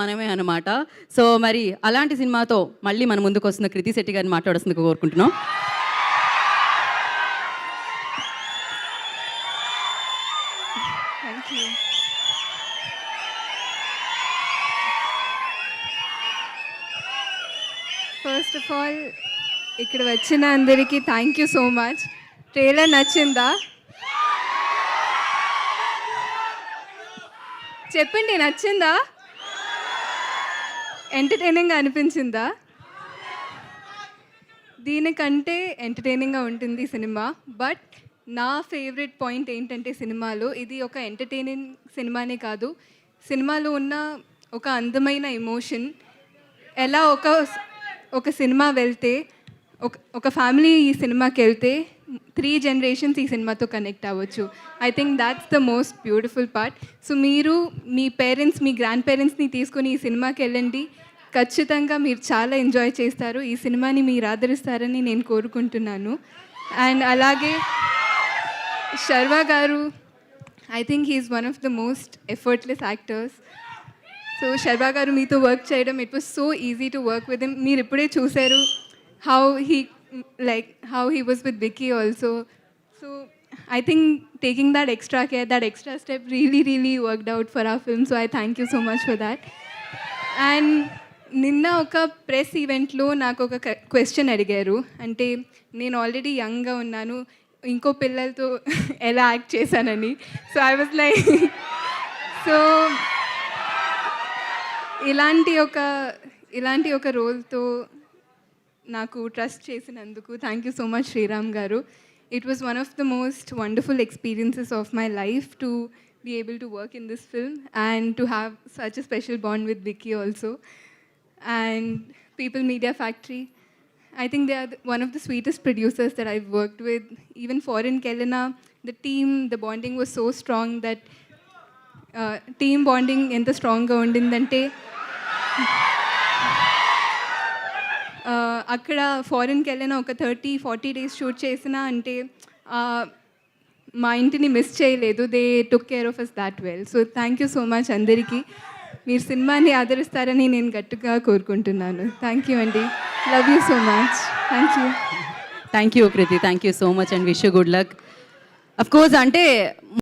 మనమే అనమాట. సో మరి అలాంటి సినిమాతో మళ్ళీ మన ముందుకొస్తున్న కృతి శెట్టి గారిని మాట్లాడాల్సిందిగా కోరుకుంటున్నాం. Thank you. First of all ఇక్కడ వచ్చిన అందరికీ thank you so much. Trailer నచ్చిందా? చెప్పండి, నచ్చిందా? ఎంటర్టైనింగ్గా అనిపించిందా? దీనికంటే ఎంటర్టైనింగ్గా ఉంటుంది సినిమా. బట్ నా ఫేవరెట్ పాయింట్ ఏంటంటే సినిమాలో ఇది ఒక ఎంటర్టైనింగ్ సినిమానే కాదు, సినిమాలో ఉన్న ఒక అందమైన ఎమోషన్. ఎలా ఒక సినిమా వెళ్తే ఒక ఫ్యామిలీ ఈ సినిమాకి వెళ్తే 3 generations ఈ సినిమాతో కనెక్ట్ అవ్వచ్చు. I think that's the most beautiful part. So మీరు మీ పేరెంట్స్, మీ గ్రాండ్ పేరెంట్స్ని తీసుకొని ఈ సినిమాకి వెళ్ళండి. ఖచ్చితంగా మీరు చాలా ఎంజాయ్ చేస్తారు. ఈ సినిమాని మీరు ఆదరిస్తారని నేను కోరుకుంటున్నాను. అండ్ అలాగే శర్వా గారు, I think he's one of the most effortless actors. So Sharwa గారు మీతో వర్క్ చేయడం, it was so easy to work with him. మీరు ఇప్పుడే చూశారు how he was with Vicky also. So I think taking that extra care, that extra step really worked out for our film. So I thank you so much for that. And నిన్న ఒక press ఈవెంట్లో నాకు ఒక question అడిగారు. అంటే నేను already యంగ్గా ఉన్నాను, ఇంకో పిల్లలతో ఎలా యాక్ట్ చేశానని. So I was like so ఇలాంటి ఒక రోల్తో నాకు ట్రస్ట్ చేసినందుకు thank you so much Sriram garu. It was one of the most wonderful experiences of my life to be able to work in this film and to have such a special bond with Vicky also. And People Media Factory, I think they are one of the sweetest producers that I've worked with. Even Foreign Kelena, the team, the bonding was so strong that team bonding enta strong ga undindante అక్కడ ఫారెన్కి వెళ్ళిన ఒక 30-40 days shoot చేసిన అంటే మా ఇంటిని miss చేయలేదు. They took care of us that well. So thank you so much అందరికీ. మీరు సినిమాని ఆదరిస్తారని నేను గట్టిగా కోరుకుంటున్నాను. థ్యాంక్ యూ అండి. Love you so much. Thank you Kriti. Thank you so much and wish you good luck. Of course అంటే